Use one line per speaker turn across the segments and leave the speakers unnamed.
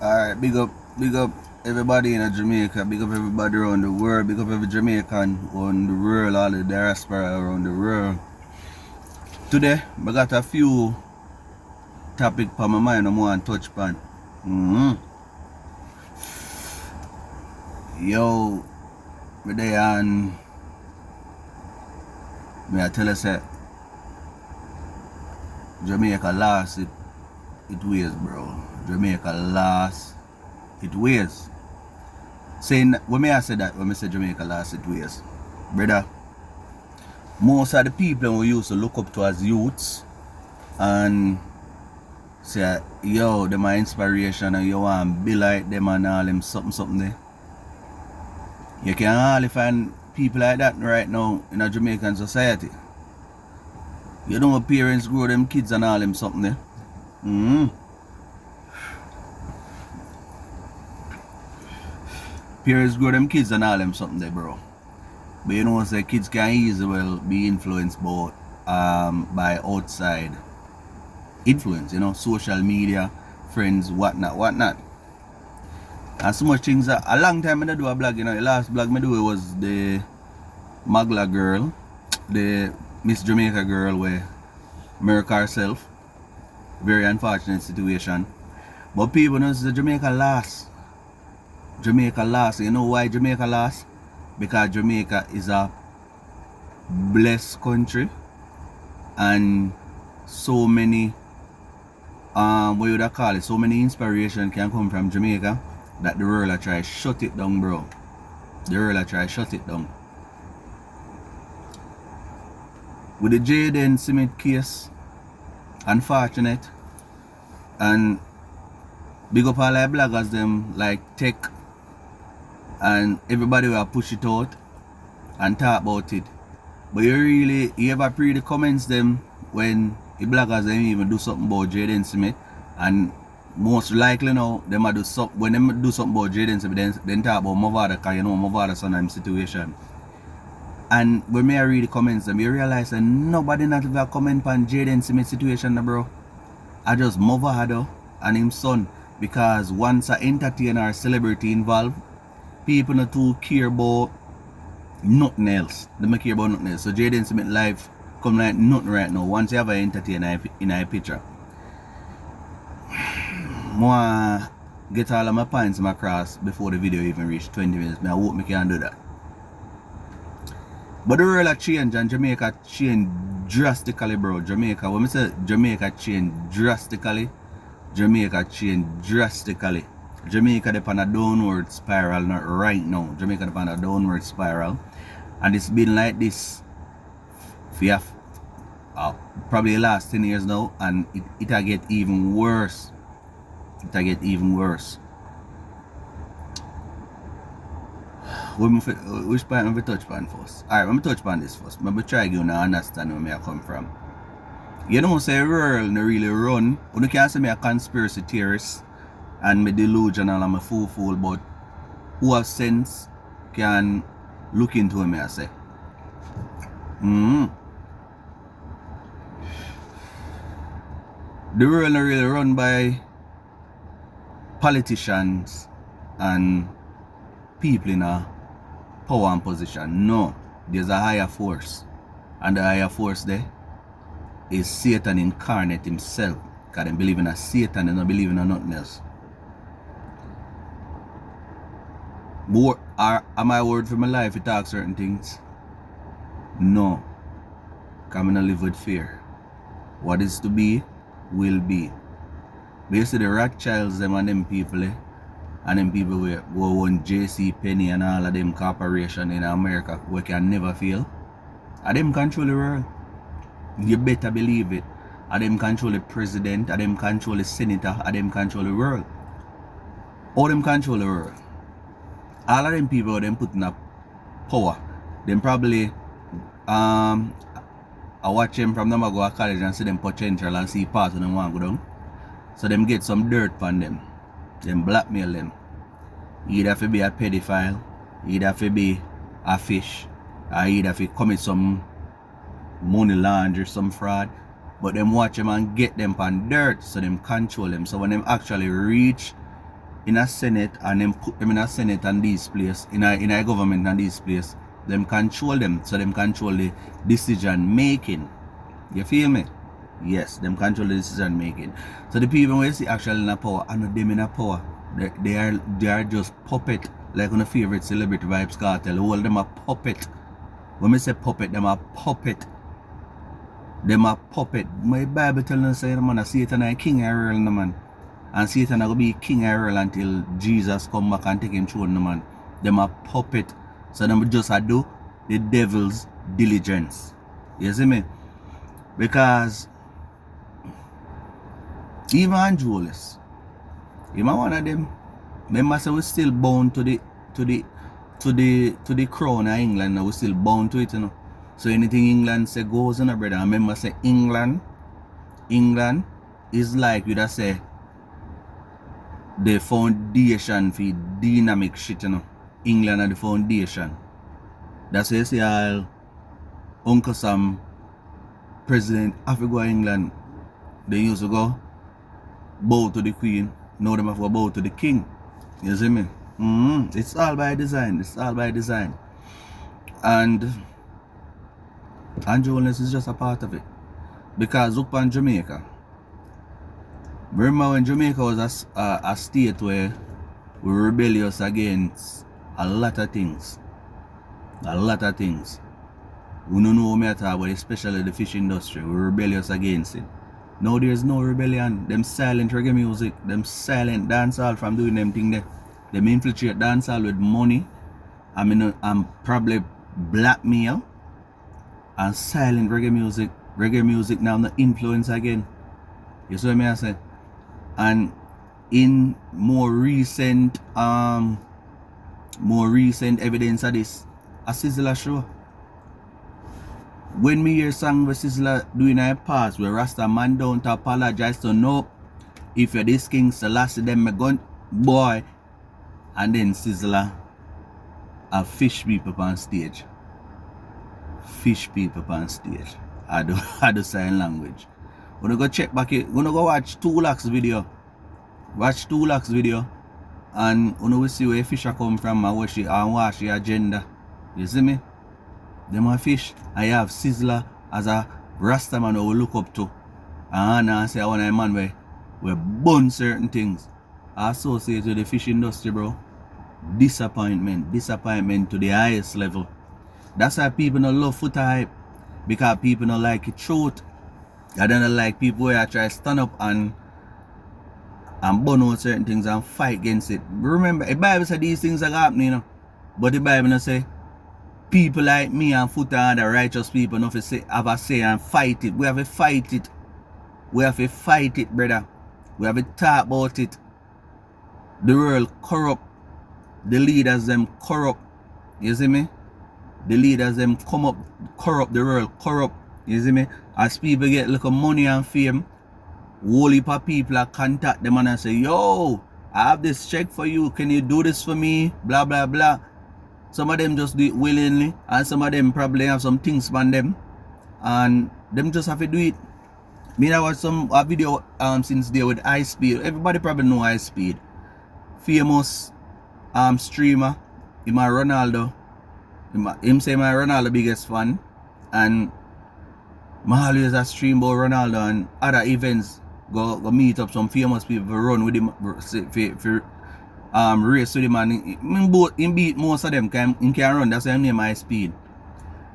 Alright, big up everybody in Jamaica, big up everybody around the world, big up every Jamaican on the world, all the diaspora around the world. Today, I got a few topic for my mind I want to touch upon. Yo, me there and me I tell you say Jamaica lost it ways, bro. Jamaica lost it ways. Saying when me I say that, when me say Jamaica lost it ways, brother, most of the people we used to look up to as youths and say, yo, them are inspiration and you want to be like them and all them something there. You can hardly find people like that right now in a Jamaican society. You know parents grow them kids and all them something there. Parents grow them kids and all them something there, bro. But you know say kids can easily be influenced by outside influence, you know, social media, friends, whatnot. And so much things a long time I do a blog, you know. The last blog I do was the Magla girl, the Miss Jamaica girl where murk herself. Very unfortunate situation. But people know the Jamaica lost. Jamaica lost. You know why Jamaica lost? Because Jamaica is a blessed country and so many what you would call it, so many inspiration can come from Jamaica that the world are try to shut it down, bro. The world are try to shut it down. With the Jaden Smith case, unfortunate, and big up all the bloggers them like Tech and everybody will push it out and talk about it. But you ever read the comments them when the bloggers them even do something about Jaden Smith, and most likely now them do something when them do something about Jaden Smith then talk about Mavada, because you know Mavada son situation. And when I read the comments them, you realize that nobody not even comment on Jaden Smith situation, bro. I just Mavada and him son, because once a entertainer or celebrity involved, people not too care about nothing else. They don't care about nothing else. So Jaden Smith life come like nothing right now. Once you have an entertainer in a picture. I get all of my points across before the video even reach 20 minutes. I hope I can do that. But the world has changed and Jamaica changed drastically, bro. Jamaica, when I say Jamaica changed drastically, Jamaica changed drastically. Jamaica is on a downward spiral right now. Jamaica is on a downward spiral. And it's been like this for probably the last 10 years now, and it'll get even worse. It'll get even worse. Which point am I touch on first? Alright, let me touch on this first. Let me try to give you understand where I come from. You know, say the world no really run. You can't say me a conspiracy theorist and me delusional and me fool, but who have sense can look into me, I say. The world not really run by politicians and people in a power and position. No, there's a higher force, and the higher force there is Satan incarnate himself, because they believe in a Satan and don't believe in nothing else. But am I word for my life to talk certain things? No, because I don't live with fear. What is to be will be. But you see the Rothschilds them and them people and them people who own JC Penney and all of them corporation in America who can never fail. And them control the world. You better believe it. And them control the president, and them control the senator, and them control the world. All them control the world. All of them people them putting up power. Them probably I watch them from them I go to college and see them potential and see part of them want to go down. So them get some dirt on them. Them blackmail them. Either if be a pedophile, either if be a fish, or either if commit some money laundry, some fraud. But them watch them and get them on dirt, so them control them. So when them actually reach in a Senate and them put them in a Senate and these place, in a government and these place, them control them, so them control the decision making. You feel me? Yes, them control the decision making. So the people when you see actually in a power, and not them in a power, they are just puppet, like on a favorite celebrity vibes cartel. All them a puppet. When I say puppet, them a puppet. Them a puppet. My Bible telling us say man, Satan is king Ariel, no man. And Satan will be king Ariel until Jesus come back and take him throne, no man. Them a puppet. So them just a do the devil's diligence. You see me? Because even Julius, even one of them, remember say we still bound to the crown of England, we still bound to it, you know. So anything England say goes, you know, brother. I remember say England is like you that say the foundation for dynamic shit, you know. England are the foundation. That's why you see all Uncle Sam, President Africa England, they used to go bow to the Queen. Now them have to bow to the King. You see me? It's all by design. It's all by design. And Jones is just a part of it. Because look on Jamaica. Remember when Jamaica was a state where we were rebellious against a lot of things. A lot of things. We don't know what I talk about, especially the fish industry. We're rebellious against it. Now there's no rebellion. Them silent reggae music, them silent dancehall from doing them thing there. Them infiltrate dancehall with money. I'm probably blackmail. And silent reggae music. Reggae music now the influence again. You see what I say? And in more recent evidence of this, a Sizzla show. When me hear song with Sizzla doing a past where Rasta man don't apologize to no, if you're this King Selassie them me gun boy, and then Sizzla a fish people on stage. Fish people on stage. I do sign language. Gonna go check back it. Gonna go watch 2 lakhs video. Watch 2 lakhs video. And you know we see where fish come from and watch the agenda. You see me? Them a fish. I have Sizzla as a Rasta man who we look up to. And I say I want a man where we burn certain things. I associate with the fish industry, bro. Disappointment to the highest level. That's why people don't love foot hype. Because people don't like the truth. I don't like people where I try to stand up and burn out certain things and fight against it. Remember, the Bible said these things are happening, you know. But the Bible don't say people like me and Foota and the righteous people have a say and fight it. We have to fight it. We have to fight it, brother. We have to talk about it. The world corrupt. The leaders them corrupt. You see me? The leaders them come up corrupt. The world corrupt. You see me? As people get little money and fame, whole heap of people contact them and say, yo, I have this check for you. Can you do this for me? Blah, blah, blah. Some of them just do it willingly, and some of them probably have some things on them, and them just have to do it. Me I watched a video since there with High Speed. Everybody probably know High Speed. Famous streamer. Him a Ronaldo. Him say my Ronaldo biggest fan, and I always a stream about Ronaldo and other events. Go meet up some famous people run with him for race with him, and him beat most of them. He can run. That's why him name High Speed.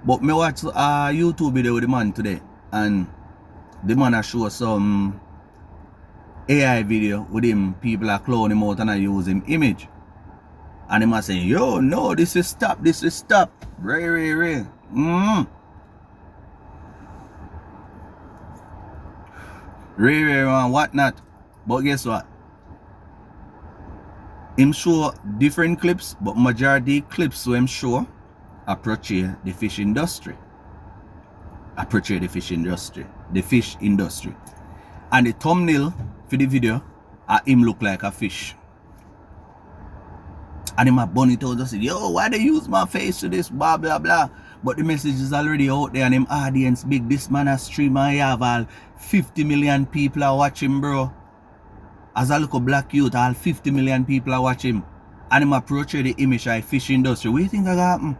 But me watch a YouTube video with the man today, and the man show some AI video with him. People are clone him out and I use him image, and him are saying, yo, no, this is stop. Ray. Ray and whatnot. But guess what? Him show different clips, but majority clips so him show approach the fish industry. The fish industry. And the thumbnail for the video him look like a fish. And him a bunny told us, yo, why they use my face to this, blah blah blah. But the message is already out there and him audience big. This man a streamer, he have all 50 million people are watching, bro. as a look black youth, all 50 million people are watching him. And him a portray the image of the fish industry. What do you think I got happen?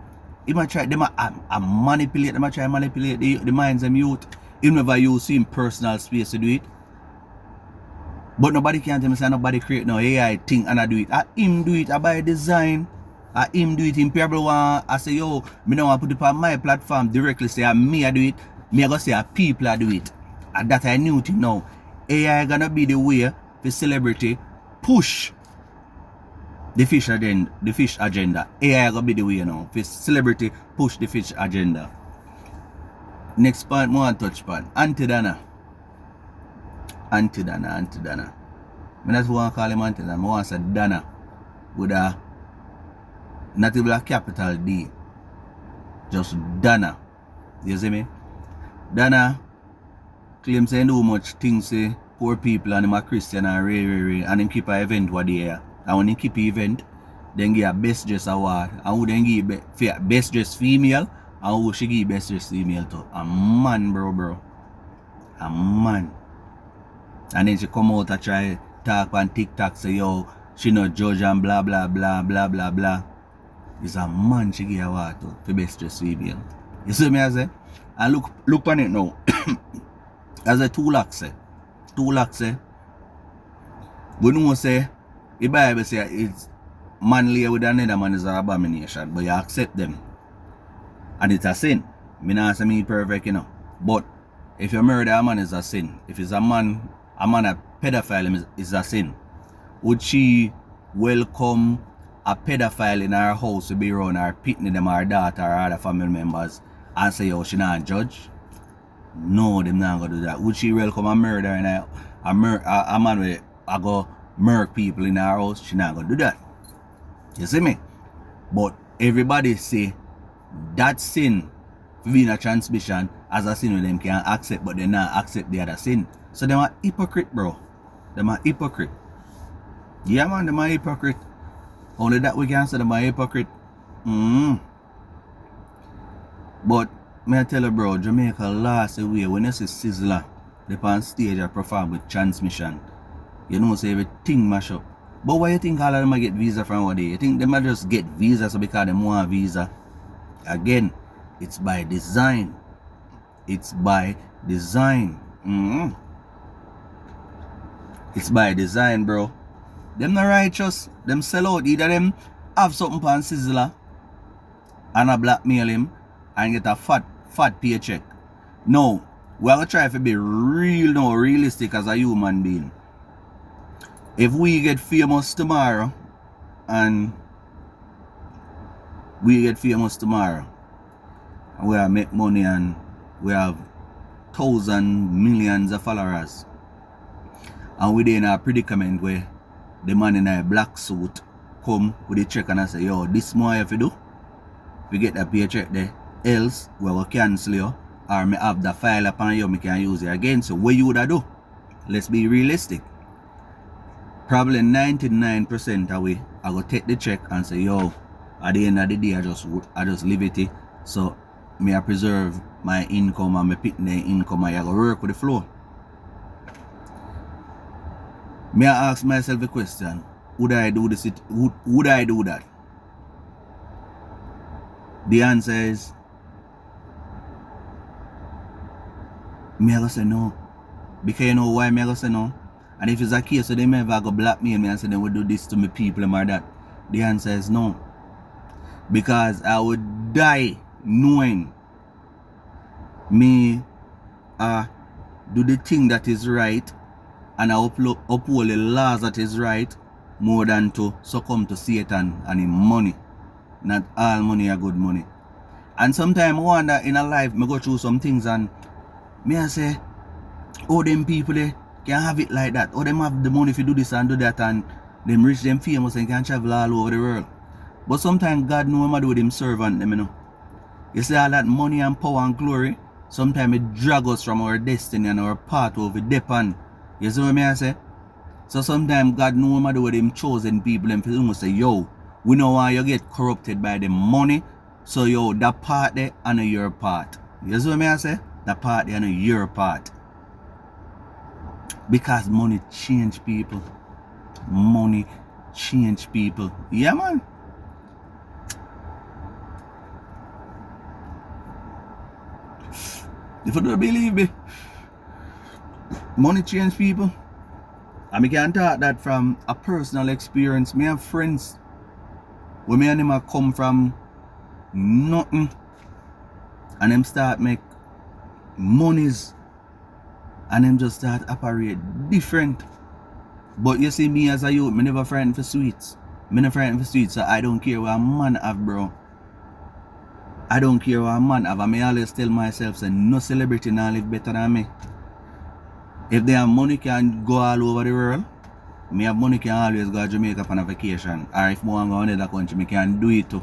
Him a try, them a manipulate, them a try manipulate the minds of youth. He never use him personal space to do it. But nobody can tell me say nobody create no AI thing and I do it. I him do it, I by design. I him do it. Him probably want I say, yo, me don't want to put it on my platform directly say me I do it. Me I go say people I do it. And that I knew thing now. AI gonna be the way the celebrity push the fish agenda. AI gonna be the way now. The celebrity push the fish agenda. Next point more touch point. Anti-Dana. I just want to call him Anti-Dana. I want to say Dana with a not even a capital D. Just Dana. You see me? Dana claims he do much things say poor people and him a Christian and Ray and him keep an event what they are. And when he keep an event, then give a best dress award. And who then give best dress female and who she give best dress female to? A man, bro. A man. And then she come out and try talk on TikTok say yo, she not judge and blah blah blah blah blah blah. It's a man she give award to for best dress female. You see me I say? And look on it now. As a 2 lakhs say. 2 lakhs say. We know say the Bible say it's man lay with another man is an abomination, but you accept them. And it's a sin. Me not say me perfect, you know. But if you murder a man is a sin. If it's a man a pedophile is a sin. Would she welcome a pedophile in her house to be around her pitney them her daughter or other family members and say yo she not judge? No, them not gonna do that. Would she welcome a murder in a man with a go murder people in her house? She not gonna do that. You see me? But everybody say that sin being a transmission as a sin with them can accept, but they not accept the other sin. So them are hypocrite, bro. Them are hypocrite. Yeah man, them are hypocrite. Only that we can say them are hypocrite. But me I tell you bro, Jamaica lost away when you see Sizzla they on stage and perform with transmission. You know say everything mash up. But why you think all of them get visa from what day? You think they might just get visa so because they want a visa? Again, it's by design. It's by design. It's by design, bro. Them not righteous. Them sell out. Either them have something on Sizzla and a blackmail him and get a fat paycheck. No, we are gonna try to be realistic as a human being. If we get famous tomorrow and we have make money and we have thousands, millions of followers, and we in a predicament where the man in a black suit come with a check and I say, yo, this more if you do, we get that paycheck there, else we will cancel you or me have the file upon you, me can use it again. So what you would do? Let's be realistic. Probably 99% away, I go take the check and say, yo, at the end of the day, I just leave it. So me I preserve my income and me pick the income and I go work with the flow. Me I ask myself the question, would I do this? Would I do that? The answer is me I go say no. Because you know why me I go say no? And if it's a case so they may ever go blackmail me and say they will do this to me people or that, the answer is no. Because I would die knowing me do the thing that is right and I uphold the laws that is right more than to succumb to Satan and his money. Not all money are good money. And sometimes I wonder in a life I go through some things and me I say, oh them people can have it like that. Or them have the money if you do this and do that and them rich, them famous and can travel all over the world. But sometimes God knows what to do with them servant them, you know. You see all that money and power and glory, sometimes it drag us from our destiny and our path over dip on. You see what I say? So sometimes God knows what to do with them chosen people and people say, yo, we know why you get corrupted by the money. So yo, that part there and your part. You see what I say? That part there and your part. Because money change people. Money change people. Yeah, man. If you don't believe me, money change people. And I can talk that from a personal experience. Me have friends where me and them have come from nothing and them start make monies and them just start operate different. But you see me as a youth, me never frightened for sweets. Me never frightened for sweets, so I don't care what a man have, bro. I don't care what a man have. I may always tell myself, say, no celebrity now live better than me. If they have money can go all over the world, me have money can always go to Jamaica on a vacation. Or if I want to go to another country, me can do it too.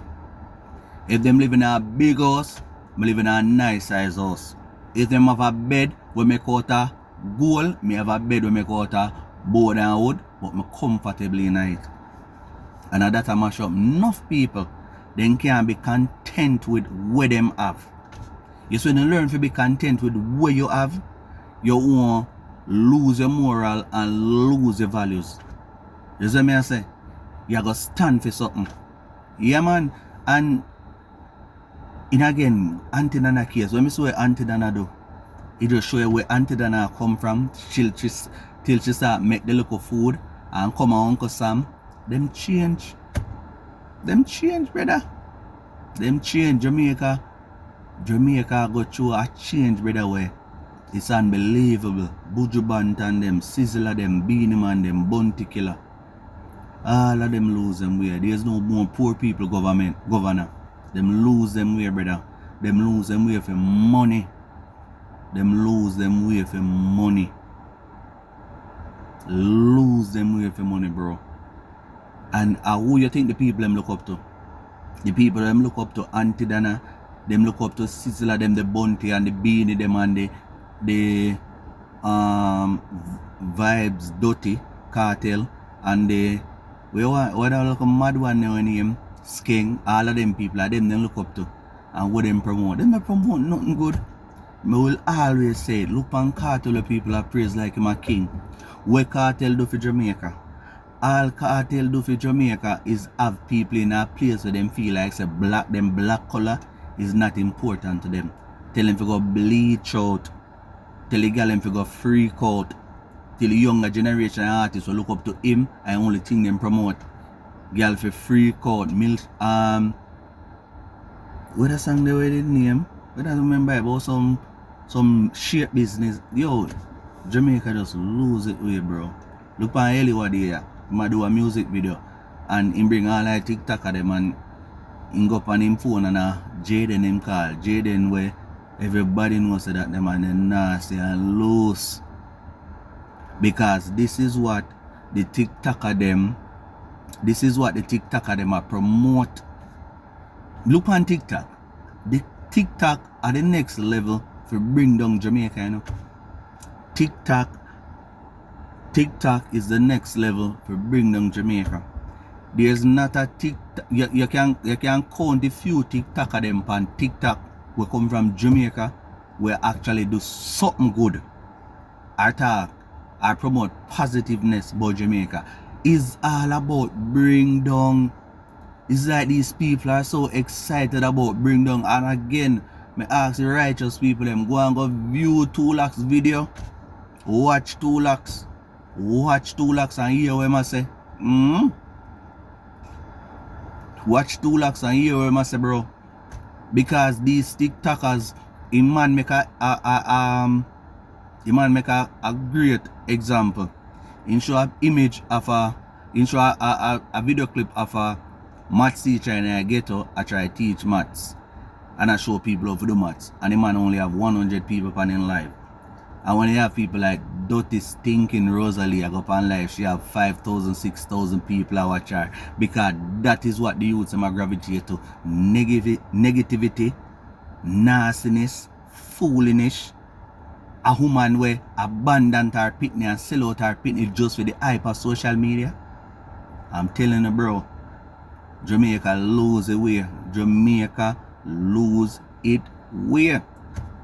If them live in a big house, me live in a nice size house. If them have a bed where me out a gold, me have a bed where me out a board and wood, but me comfortably in it. And that I mash up enough people, then can be content with what them have. Yes, when you learn to be content with what you have, you won't lose your moral and lose your values. You see me I say? You gotta stand for something. Yeah, man. And in again, Auntie Nana case, when I see what Auntie Nana do, it just show you where Auntie Nana come from till she start make the local food and come on Uncle Sam. Them change. Them change, brother. Them change. Jamaica go through a change, brother, way. It's unbelievable. Buju Banton, them, Sizzla, them, Beanie Man, them, Bounty Killer. All of them lose them way. There's no more poor people governor. Them lose them way, brother. Them lose them way for money. Them lose them way for money. Lose them way for money, bro. And who you think the people them look up to? The people them look up to Auntie Dana, them look up to Sizzla, them the Bounty and the Beanie, them and the Vibes Dirty Cartel and the what I look a mad one now name Skeng. All of them people them look up to and what them promote. Them not promote nothing good. I will always say look on Cartel people are praised like him a king. What Cartel do for Jamaica? All Cartel do for Jamaica is have people in a place where them feel like say black color is not important to them. Tell them to go bleach out. Tell the girl them to go freak out. Till the younger generation artists will look up to him and only thing them promote. Girl for freak out. What a song they were the name? I don't remember about some shape business. Yo, Jamaica just lose it way, bro. Look on Eliwa there. He do a music video and he bring all like TikTok of them and he go up on him phone and Jaden him call. Jaden where everybody knows that them and they nasty and loose. Because this is what the TikTok of them are promote. Look on TikTok. The TikTok are the next level for bring down Jamaica, you know. TikTok is the next level for bring down Jamaica. There's not a TikTok. You can count the few TikTok of them on TikTok who come from Jamaica who actually do something good. Or talk or promote positiveness about Jamaica. It's all about bring down. It's like these people are so excited about bring down. And again, me ask the righteous people them go and go view 2 lakhs video. Watch 2 lakhs. Watch 2 lakhs and hear what I say. Watch 2 lakhs and hear what I say, bro. Because these TikTokers, a man make a great example. In show an image of a video clip of a maths teacher in a ghetto. I try to teach maths and I show people how to do maths. And the man only have 100 people on in live. And when you have people like Dirty Stinking Rosalie, I go up on live, she have 5,000, 6,000 people I watch her. Because that is what the youths are gravitate to. Negativity, nastiness, foolishness. A woman where abandon her pitney and sell out her pitney just for the hype of social media. I'm telling you, bro, Jamaica lose it way. Jamaica lose it way.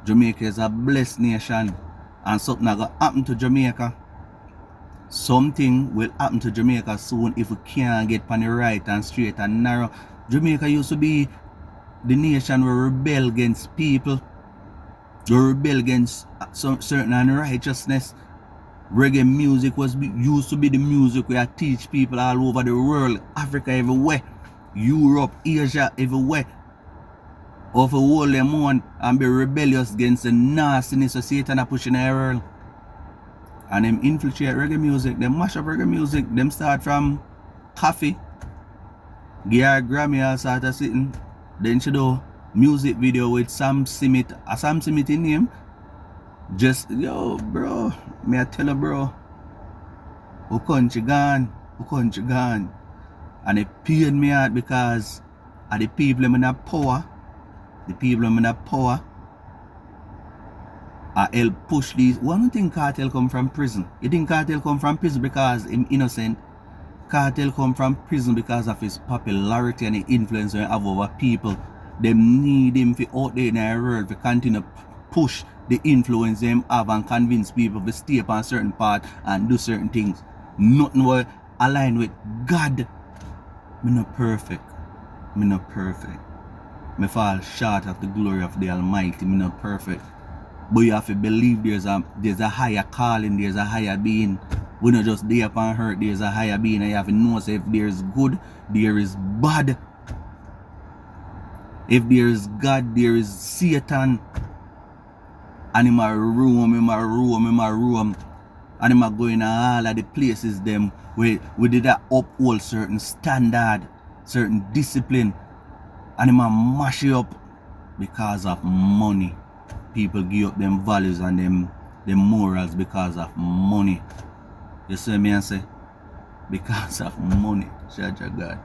Jamaica is a blessed nation. And something that got happen to Jamaica. Something will happen to Jamaica soon if we can't get on the right and straight and narrow. Jamaica used to be the nation where rebel against people, they rebel against some certain unrighteousness. Reggae music used to be the music where I teach people all over the world, Africa everywhere, Europe, Asia everywhere. Of a hold them on and be rebellious against the nastiness of Satan are pushing the world. And them infiltrate reggae music, them mash up reggae music, them start from coffee, give her Grammy or sort of sitting. Then she do music video with Sam Smith, a Sam Smith in name. Just, yo, bro, me I tell her, bro, who country gone, And it pain me out because of the people in that power, I help push these. Why do you think Cartel come from prison? You think Cartel come from prison because him innocent? Cartel come from prison because of his popularity and the influence he have over people. Them need him for out there in the world to continue push the influence them have and convince people to stay up on certain part and do certain things. Nothing will align with God. Me not perfect. Me fall short of the glory of the Almighty. Me not perfect. But you have to believe there's a higher calling, there's a higher being. We're not just there upon earth, there's a higher being, and you have to know if there's good, there is bad. If there is God, there is Satan. And in my room, and in my going to all of the places them where we did that uphold certain standard, certain discipline, and in my mash it up because of money. People give up them values and them morals because of money. You see me and say? Because of money. Jaja God.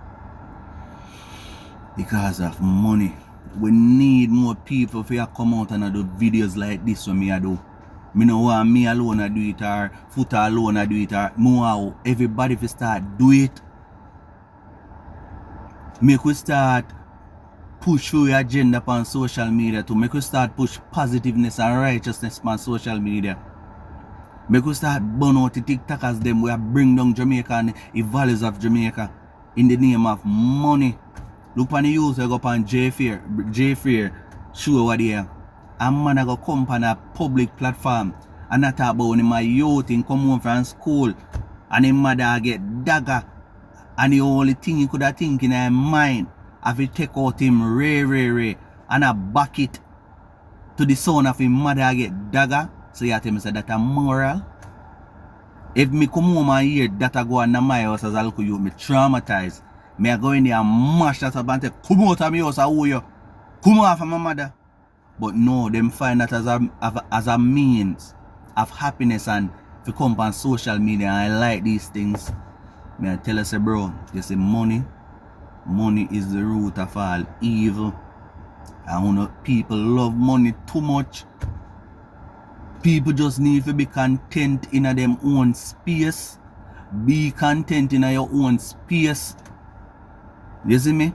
Because of money. We need more people to come out and do videos like this when me I do. Me no want me alone to do it or Foot alone to do it or more everybody to start do it. Make we start push through your agenda on social media to make us start push positiveness and righteousness on social media. Make us start burn out the TikTokers them where bring down Jamaica and the values of Jamaica in the name of money. Look on the youth go up on J Fair show over there. A man go come on a public platform and not talk about when my youth in come home from school and his mother get dagger and the only thing he could have think in his mind if he take out him ray and I back it to the son of his mother get dagger. So you have to say that a moral. If me come home and hear that I go on my house as a local youth, me traumatized. Me I go in there and mash that up and say, come out of my house, I owe you. Come out from my mother. But no, them find that as a means of happiness and to come on social media and I like these things. Me I tell you say, bro, you see money is the root of all evil. And people love money too much. People just need to be content in their own space. Be content in your own space. You see me?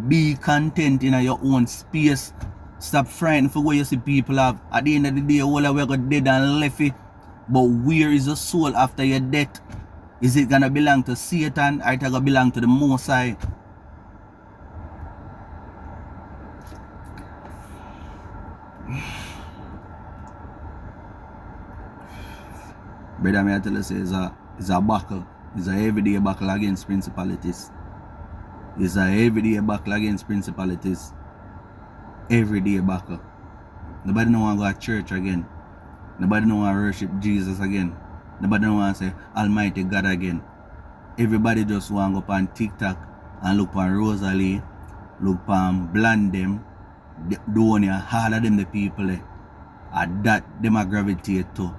Be content in your own space. Stop frightened for what you see people have. At the end of the day, all of we got dead and left it. But where is the soul after your death? Is it gonna belong to Satan or it gonna belong to the Most High? Brother, me I tell you, say it's a battle. It's a everyday battle against principalities. It's a everyday battle against principalities. Everyday battle. Nobody don't want to go to church again. Nobody don't want to worship Jesus again. Nobody don't want to say Almighty God again. Everybody just want to go on TikTok and look on Rosalie, look on Blandem, Donia, all of them the people. At that, them a gravitate to.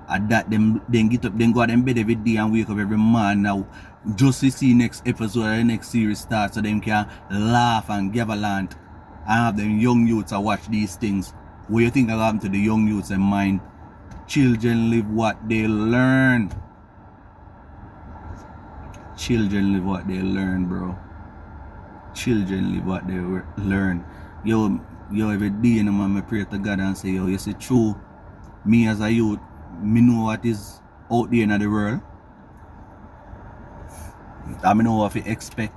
At that, them get up, then go out in bed every day and wake up every morning now just to see next episode or the next series start so them can laugh and gavelant and have them young youths to watch these things. What you think will happen to the young youths in mind? Children live what they learn. Children live what they learn, bro. Children live what they learn. Yo, every day, you know, man, I pray to God and say, yo, you see, true, me as a youth, me know what is out there in the world. I know what to expect.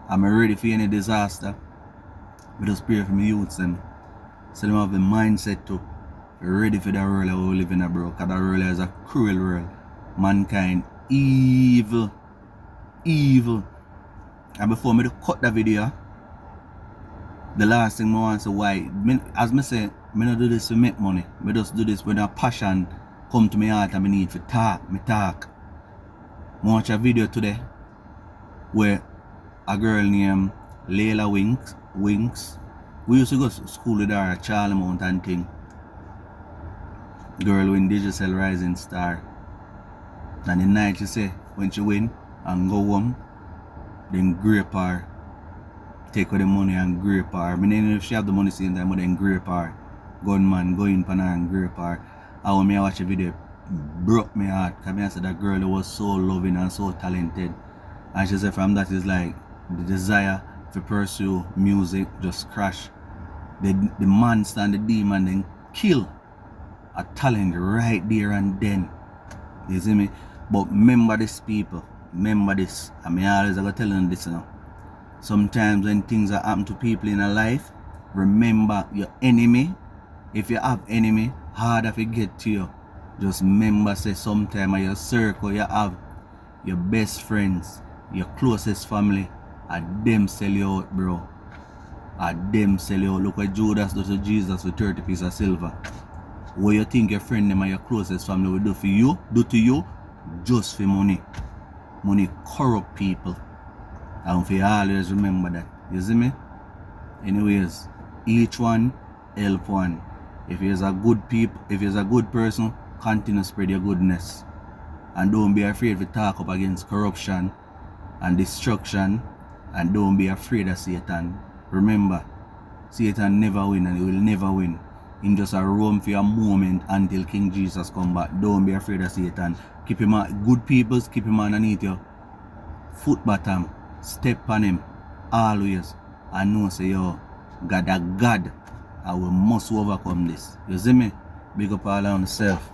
I'm ready for any disaster. I just pray for my youths them. So them have the mindset to be ready for the world that we live in, bro. Because the world is a cruel world. Mankind evil. Evil. And before me to cut the video, the last thing I want to say why, as I say, I don't do this to make money. I just do this when a passion come to my heart and I need to talk. I talk. I watch a video today where a girl named Layla Winks. We used to go to school with her at Charlie Mountain thing. Girl win Digital Rising Star. And the night she say when she win and go home, then grape her. Take her the money and grape her. I mean, if she have the money same time, but then grape her. Gunman go in pan her and grape her. And when I watch the video, it broke my heart. Because I said that girl was so loving and so talented. And she said from that is like the desire to pursue music just crash. The monster and the demon then kill a talent right there and then. You see me? But remember this, people. Remember this. I mean, I always tell them this now. Sometimes when things are happening to people in a life, remember your enemy. If you have enemy, harder to get to you. Just remember, say sometime in your circle you have your best friends, your closest family, and them sell you out, bro. And them sell you out. Look what Judas did to Jesus with 30 pieces of silver. What you think your friend them and your closest family will do for you, do to you, just for money. Money corrupt people. And for you always remember that. You see me? Anyways, each one help one. If you're a good people, if you're a good person, continue to spread your goodness. And don't be afraid to talk up against corruption and destruction. And don't be afraid of Satan. Remember, Satan never win and he will never win. Him just a roam for a moment until King Jesus come back. Don't be afraid of Satan. Keep him on good people, keep him underneath you. Foot bottom. Step on him. Always. I know say yo, God a God. I will must overcome this. You see me? Big up all on yourself.